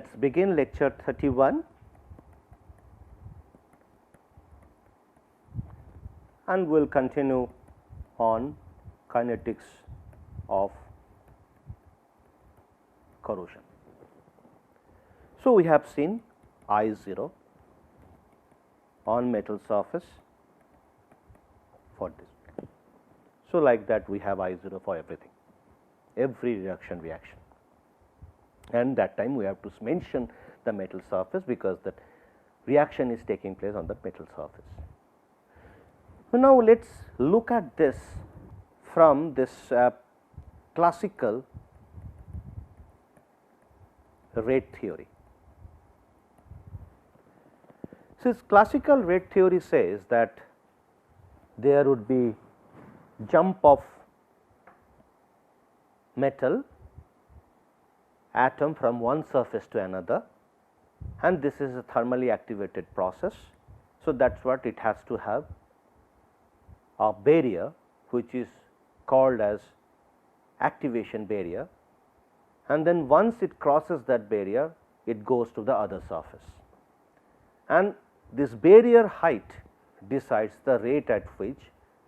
Let us begin lecture 31 and we will continue on kinetics of corrosion. So, we have seen I0 on metal surface for this. So, like that we have I0 for everything, every reduction reaction, and that time we have to mention the metal surface because that reaction is taking place on the metal surface. So, now let us look at this from this classical rate theory. So, classical rate theory says that there would be jump of metal atom from one surface to another, and this is a thermally activated process. So, that is what it has to have a barrier which is called as activation barrier, and then once it crosses that barrier it goes to the other surface, and this barrier height decides the rate at which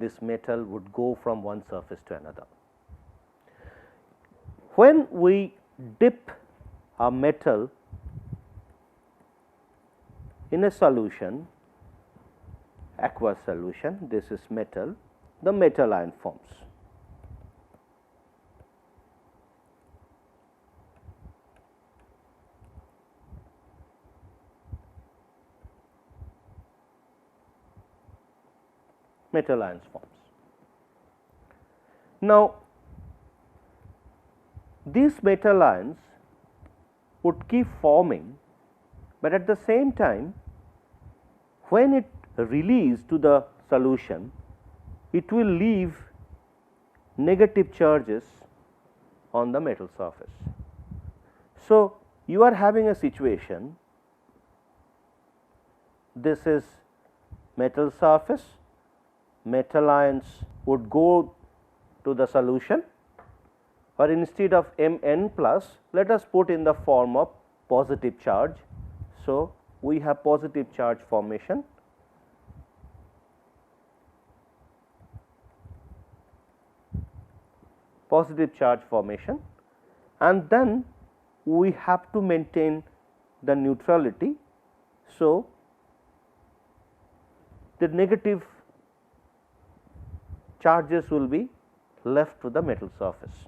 this metal would go from one surface to another. When we dip a metal in a solution, aqueous solution, this is metal, the metal ion forms. Metal ions forms. Now, these metal ions would keep forming, but at the same time when it released to the solution, it will leave negative charges on the metal surface. So, you are having a situation, this is metal surface, metal ions would go to the solution, or instead of Mn plus, let us put in the form of positive charge. So, we have positive charge formation, and then we have to maintain the neutrality. So, the negative charges will be left to the metal surface,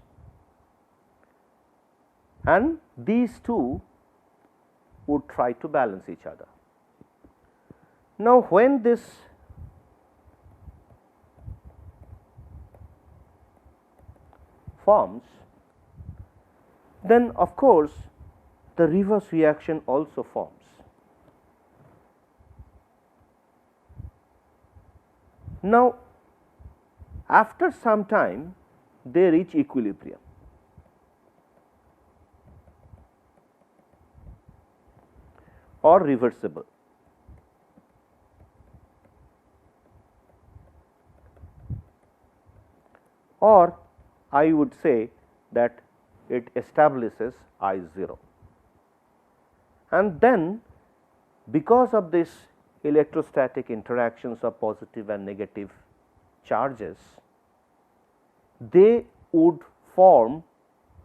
and these two would try to balance each other. Now, when this forms, then of course, the reverse reaction also forms. Now, after some time they reach equilibrium. Or reversible. Or I would say that it establishes I0, and then because of this electrostatic interactions of positive and negative charges, they would form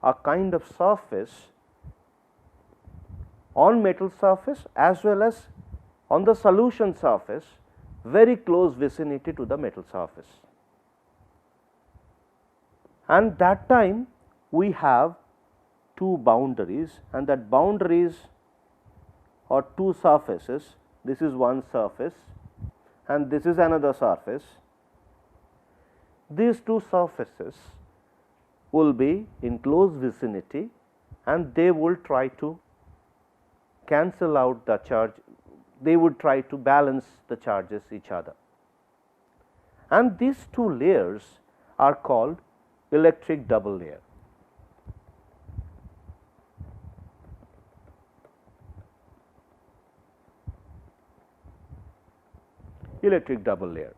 a kind of surface on metal surface as well as on the solution surface, very close vicinity to the metal surface. And that time we have two boundaries, and that boundaries or two surfaces, this is one surface and this is another surface. These two surfaces will be in close vicinity and they will try to cancel out the charge, they would try to balance the charges each other, and these two layers are called electric double layer. Electric double layer,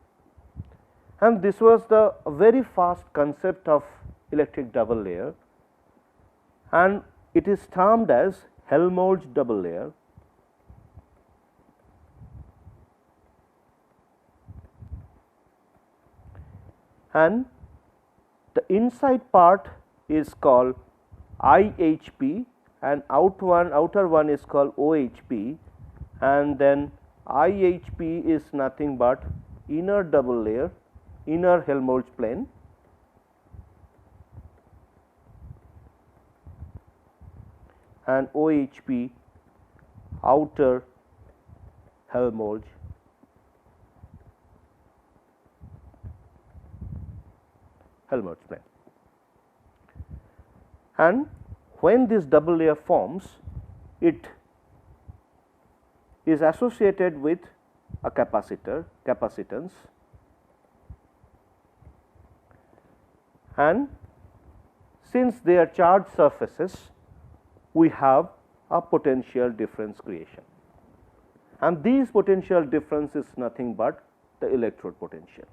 and this was the very fast concept of electric double layer, and it is termed as Helmholtz double layer, and the inside part is called IHP and outer one is called OHP, and then IHP is nothing but inner double layer, inner Helmholtz plane, and OHP outer Helmholtz plane. And when this double layer forms, it is associated with a capacitance, and since they are charged surfaces, we have a potential difference creation, and these potential difference is nothing but the electrode potential.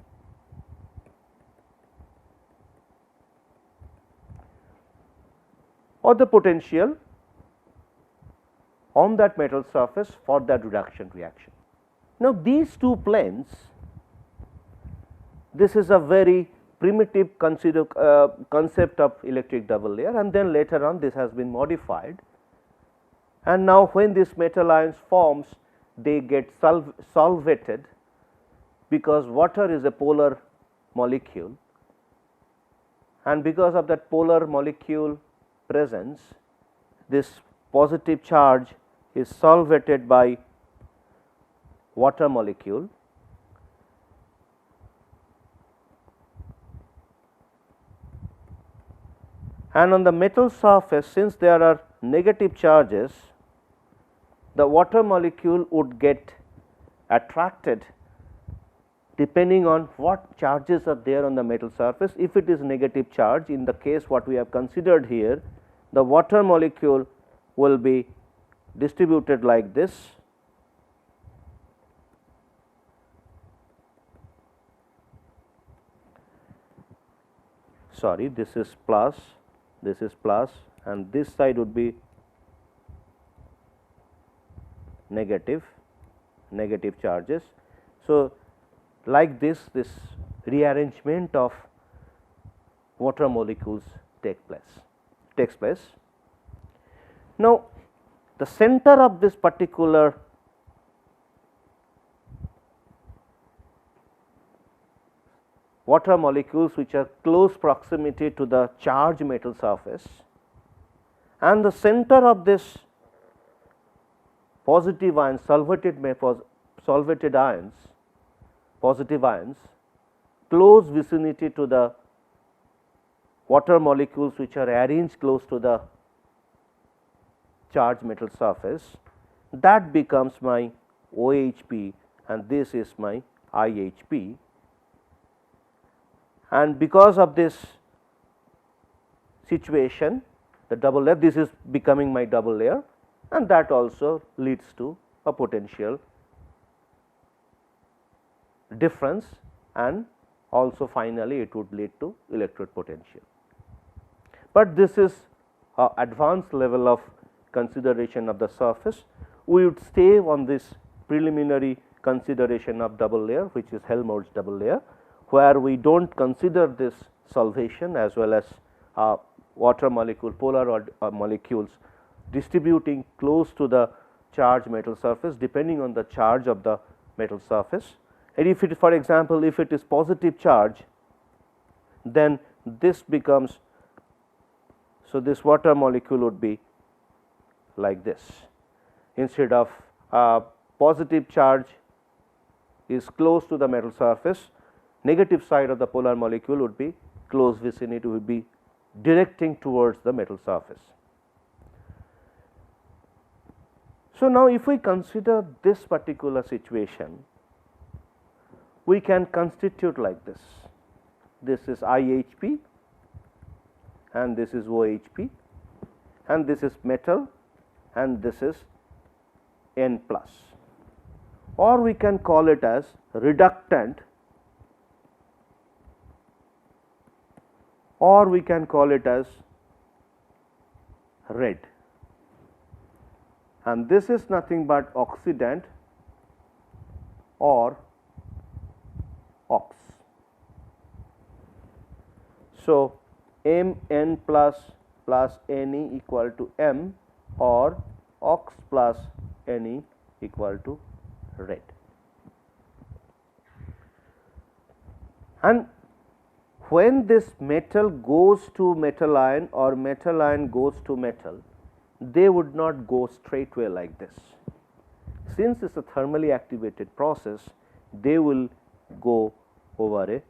Or the potential on that metal surface for that reduction reaction. Now, these two planes, this is a very primitive concept of electric double layer, and then later on this has been modified, and now when this metal ions forms, they get solvated because water is a polar molecule, and because of that polar molecule presence, this positive charge is solvated by water molecule, and on the metal surface, since there are negative charges, the water molecule would get attracted depending on what charges are there on the metal surface. If it is negative charge, in the case what we have considered here, the water molecule will be distributed like this, sorry, this is plus, and this side would be negative charges. So, like this rearrangement of water molecules takes place. Now, the center of this particular water molecules which are close proximity to the charged metal surface, and the center of this positive ions, solvated ions, positive ions, close vicinity to the water molecules which are arranged close to the charged metal surface, that becomes my OHP and this is my IHP. And because of this situation, the double layer, this is becoming my double layer, and that also leads to a potential difference, and also finally it would lead to electrode potential. But this is an advanced level of consideration of the surface. We would stay on this preliminary consideration of double layer, which is Helmholtz double layer, where we do not consider this solvation as well as water molecule, polar molecules distributing close to the charged metal surface depending on the charge of the metal surface. And if it, for example, if it is positive charge, then this becomes, so this water molecule would be like this. Instead of positive charge is close to the metal surface, negative side of the polar molecule would be close vicinity, would be directing towards the metal surface. So, now if we consider this particular situation, we can constitute like this. This is IHP and this is OHP, and this is metal and this is N plus, or we can call it as reductant, or we can call it as red. and this is nothing but oxidant or ox. So, Mn plus Ne equal to M, or ox plus Ne equal to red. And when this metal goes to metal ion or metal ion goes to metal, they would not go straightway like this. Since it is a thermally activated process, they will go over a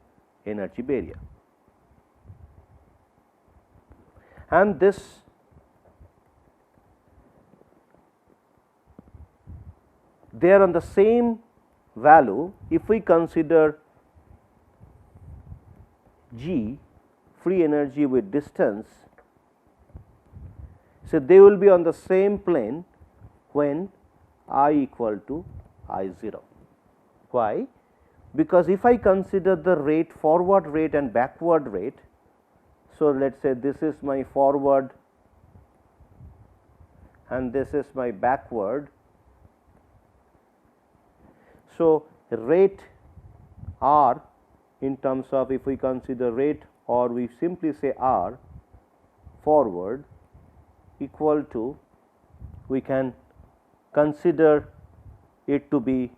energy barrier. And this they are on the same value if we consider G, free energy with distance. So, they will be on the same plane when I equal to I 0. Why? Because if I consider the rate, forward rate and backward rate, so let us say this is my forward and this is my backward. So, rate R in terms of, if we consider rate, or we simply say R forward equal to, we can consider it to be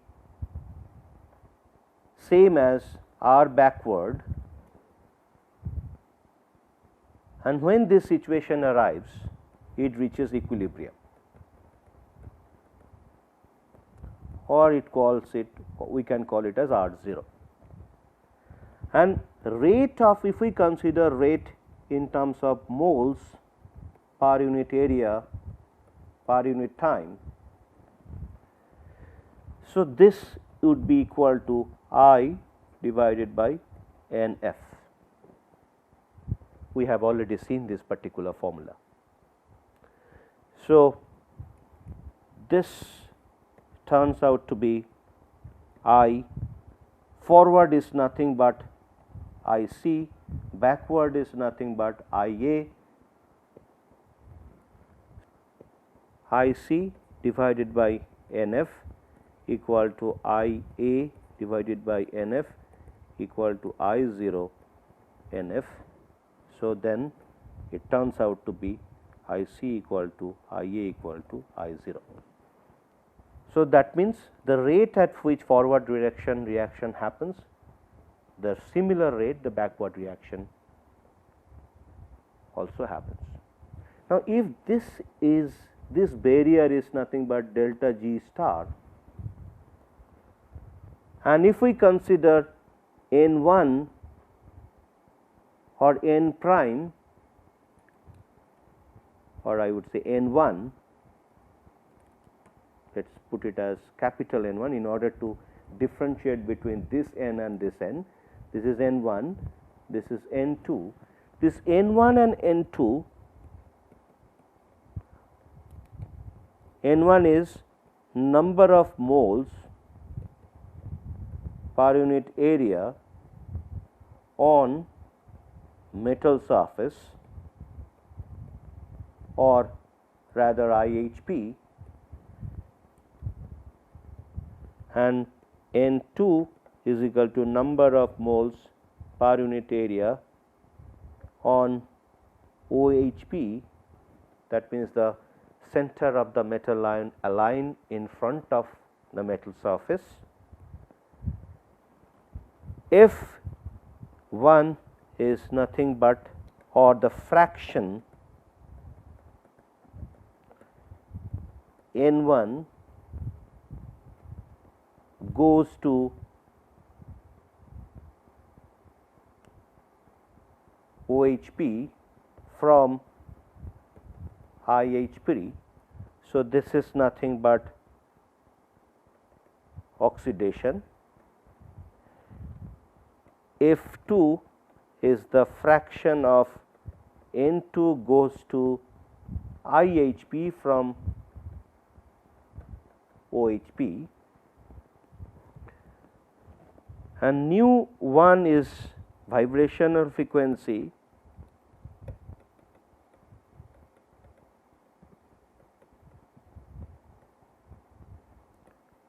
same as R backward, and when this situation arrives, it reaches equilibrium, or it calls it, we can call it as R 0. And rate of, if we consider rate in terms of moles per unit area per unit time, so this would be equal to I divided by Nf. We have already seen this particular formula. So, this turns out to be I forward is nothing but I c, backward is nothing but I a, I c divided by Nf equal to I a divided by Nf equal to I 0 Nf. So, then it turns out to be I c equal to I a equal to I 0. So, that means the rate at which forward direction reaction happens, the similar rate the backward reaction also happens. Now, if this barrier is nothing but delta G star, and if we consider N1 or N prime, or I would say N1, let us put it as capital N1 in order to differentiate between this N and this N. This is N1, this is N2. This N1 and N2, N1 is number of moles per unit area on metal surface, or rather IHP, and N2 is equal to number of moles per unit area on OHP, that means the center of the metal ion aligned in front of the metal surface. F1 is nothing but, or the fraction N1 goes to OHP from IHP. So, this is nothing but oxidation. F2 is the fraction of N2 goes to IHP from OHP, and nu 1 is vibrational frequency,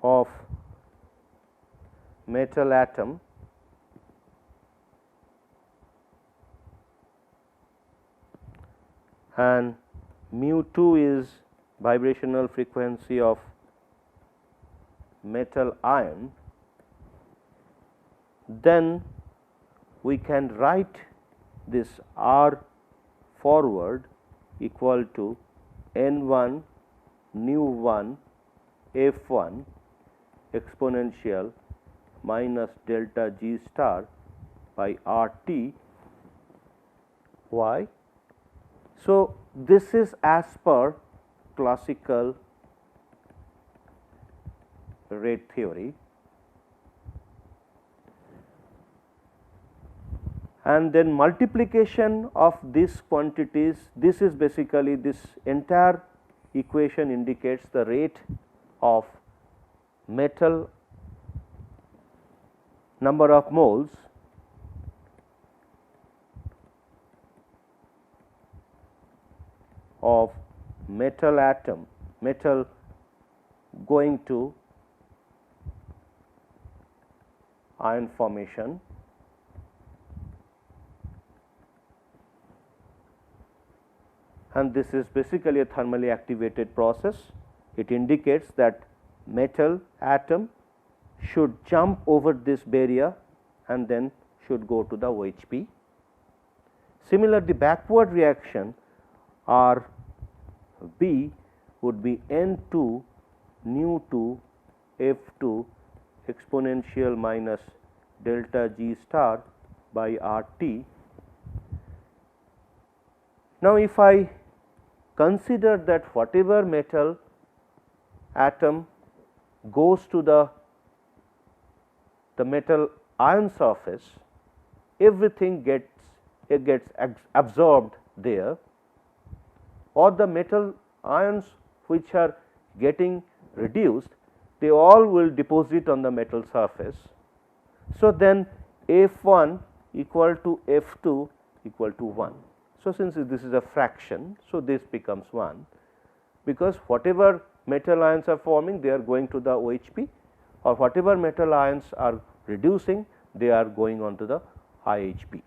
of metal atom and mu 2 is vibrational frequency of metal ion, then we can write this R forward equal to N1 nu 1 F1 exponential minus delta G star by RT. Why? So, this is as per classical rate theory, and then multiplication of these quantities, this is basically this entire equation indicates the rate of metal number of moles of metal atom, metal going to ion formation, and this is basically a thermally activated process. It indicates that metal atom should jump over this barrier and then should go to the OHP. Similarly, the backward reaction R B would be N2 nu 2 F2 exponential minus delta G star by RT. Now, if I consider that whatever metal atom goes to the metal ion surface, everything gets absorbed there, or the metal ions which are getting reduced, they all will deposit on the metal surface. So, then F1 equal to F2 equal to 1. So, since this is a fraction, so this becomes 1, because whatever metal ions are forming, they are going to the OHP, or whatever metal ions are reducing, they are going on to the IHP.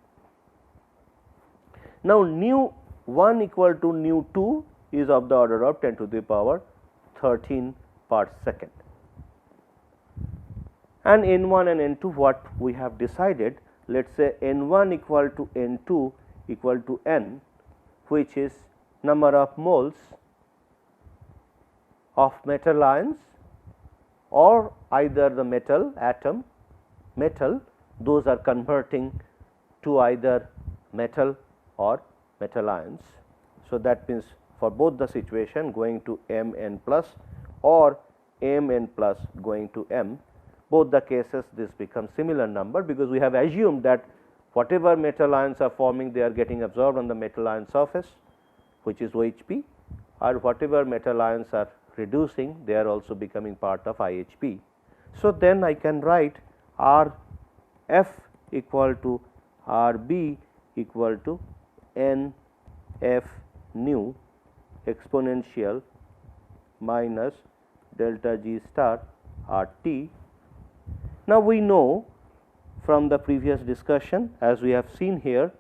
Now, nu 1 equal to nu 2 is of the order of 10 to the power 13 per second, and N1 and N2 what we have decided, let us say N1 equal to N2 equal to N, which is number of moles of metal ions or either the metal atom, metal, those are converting to either metal or metal ions. So, that means for both the situation going to Mn plus or Mn plus going to M, both the cases this becomes similar number, because we have assumed that whatever metal ions are forming, they are getting absorbed on the metal ion surface, which is OHP, or whatever metal ions are reducing, they are also becoming part of IHP. So, then I can write R F equal to R B equal to N F nu exponential minus delta G star R T. Now, we know from the previous discussion, as we have seen here,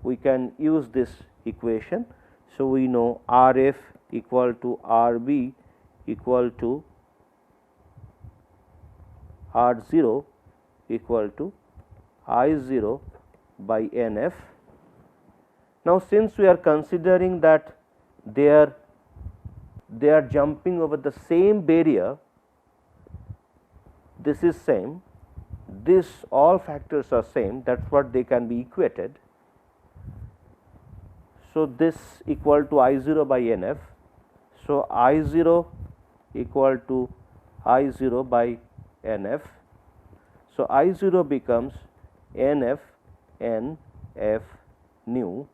we can use this equation. So, we know R F equal to R B equal to R 0 equal to I 0 by N F. Now, since we are considering that they are jumping over the same barrier, this is same, this all factors are same, that is what they can be equated. So, this equal to I 0 by N F. So, I 0 equal to I 0 by N F. So, I 0 becomes N F N F nu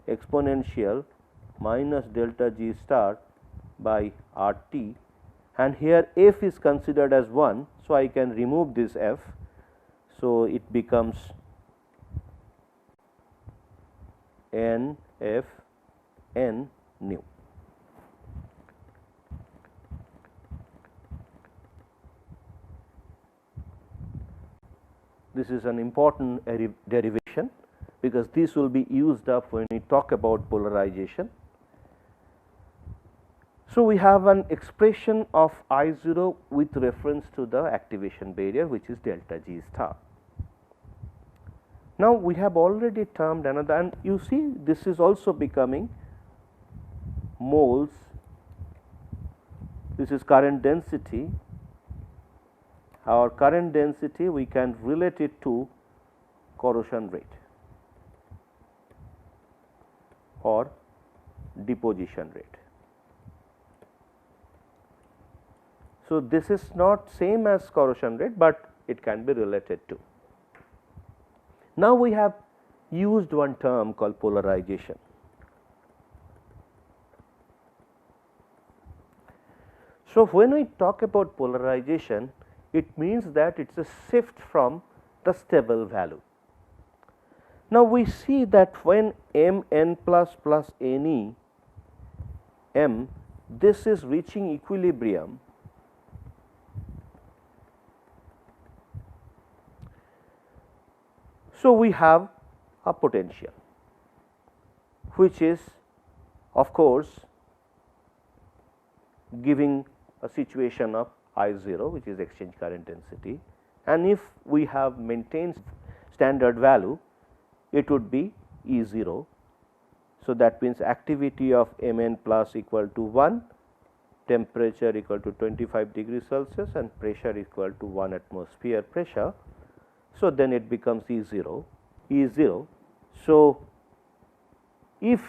exponential minus delta G star by R T, and here F is considered as 1. So, I can remove this F. So, it becomes N F N nu. This is an important derivation, because this will be used up when we talk about polarization. So, we have an expression of I 0 with reference to the activation barrier, which is delta G star. Now, we have already termed another, and you see this is also becoming moles. This is current density. Our current density, we can relate it to corrosion rate or deposition rate. So, this is not same as corrosion rate, but it can be related to. Now, we have used one term called polarization. So, when we talk about polarization, it means that it is a shift from the stable value. Now, we see that when m n plus plus n e m, this is reaching equilibrium, so we have a potential, which is of course giving a situation of I 0, which is exchange current density, and if we have maintained standard value, it would be E 0. So, that means activity of m n plus equal to 1, temperature equal to 25 degrees Celsius, and pressure equal to 1 atmosphere pressure. So, then it becomes E 0, E 0. So, if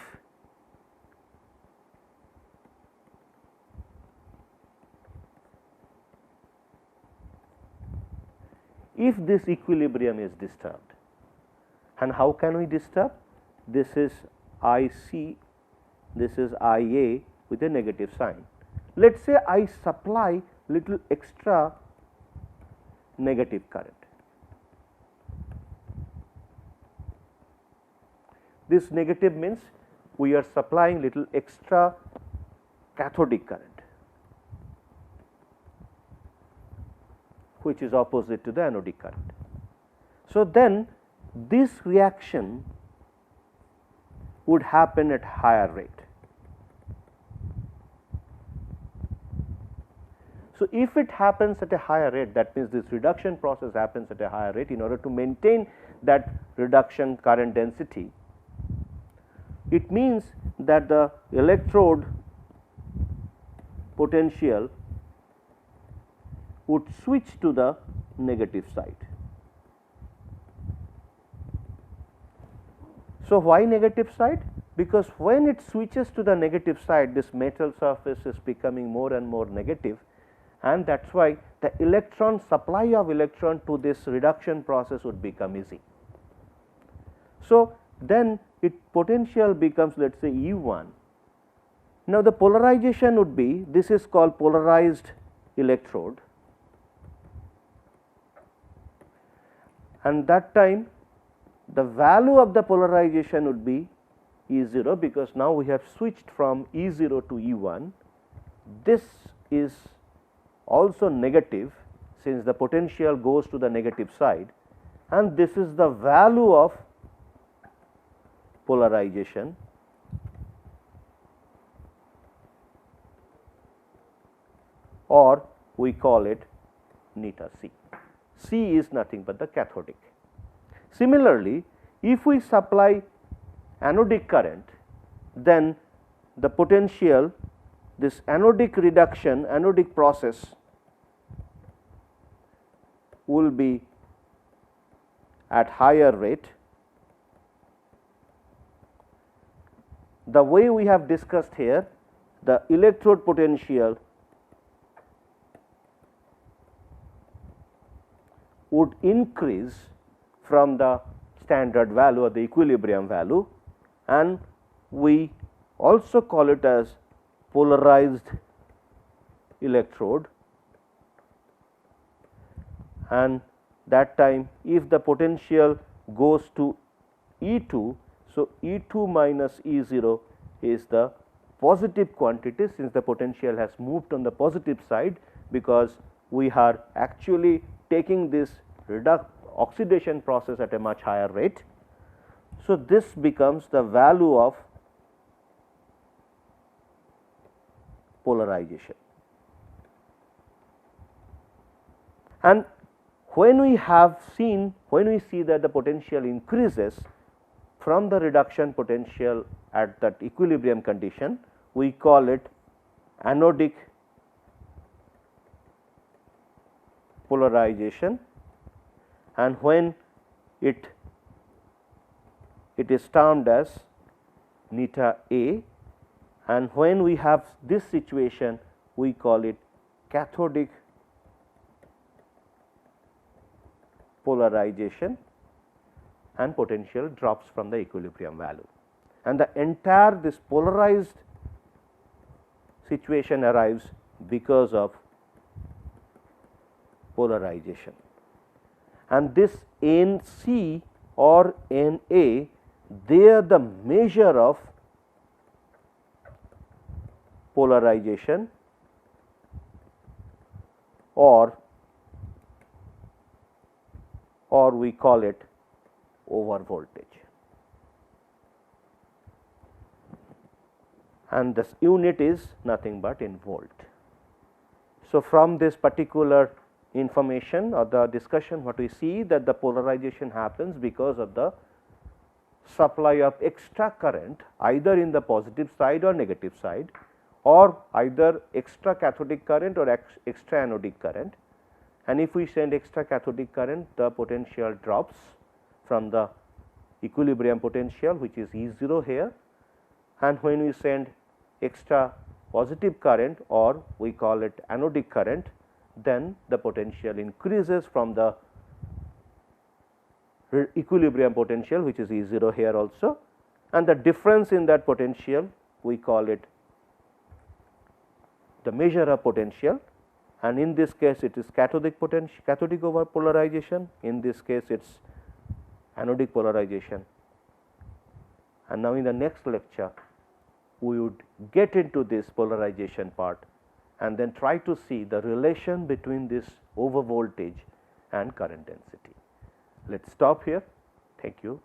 this equilibrium is disturbed, and how can we disturb? This is I c, this is I a with a negative sign. Let us say I supply little extra negative current. This negative means we are supplying little extra cathodic current, which is opposite to the anodic current. So, then this reaction would happen at higher rate. So, if it happens at a higher rate, that means this reduction process happens at a higher rate. In order to maintain that reduction current density, it means that the electrode potential would switch to the negative side. So, why negative side? Because when it switches to the negative side, this metal surface is becoming more and more negative, and that is why the electron supply of electron to this reduction process would become easy. So, then its potential becomes, let us say, E 1. Now, the polarization would be, this is called polarized electrode, and that time the value of the polarization would be E 0, because now we have switched from E 0 to E 1. This is also negative, since the potential goes to the negative side, and this is the value of polarization, or we call it neta C. C is nothing but the cathodic. Similarly, if we supply anodic current, then the potential, this anodic reduction, anodic process will be at higher rate. The way we have discussed here, the electrode potential would increase from the standard value or the equilibrium value, and we also call it as polarized electrode, and that time if the potential goes to E 2, so E 2 minus E 0 is the positive quantity, since the potential has moved on the positive side, because we are actually taking this oxidation process at a much higher rate. So, this becomes the value of polarization. And when we see that the potential increases from the reduction potential at that equilibrium condition, we call it anodic polarization, and when it is termed as neta A, and when we have this situation we call it cathodic polarization, and potential drops from the equilibrium value, and the entire this polarized situation arrives because of polarization. And this NC or NA, they are the measure of polarization or we call it over voltage, and this unit is nothing but in volt. So, from this particular information or the discussion, what we see that the polarization happens because of the supply of extra current either in the positive side or negative side, or either extra cathodic current or extra anodic current. And if we send extra cathodic current, the potential drops from the equilibrium potential, which is E0 here, and when we send extra positive current or we call it anodic current, then the potential increases from the equilibrium potential, which is E0 here also, and the difference in that potential we call it the measure of potential, and in this case it is cathodic over polarization, in this case it is anodic polarization. And now in the next lecture we would get into this polarization part and then try to see the relation between this over voltage and current density. Let us stop here. Thank you.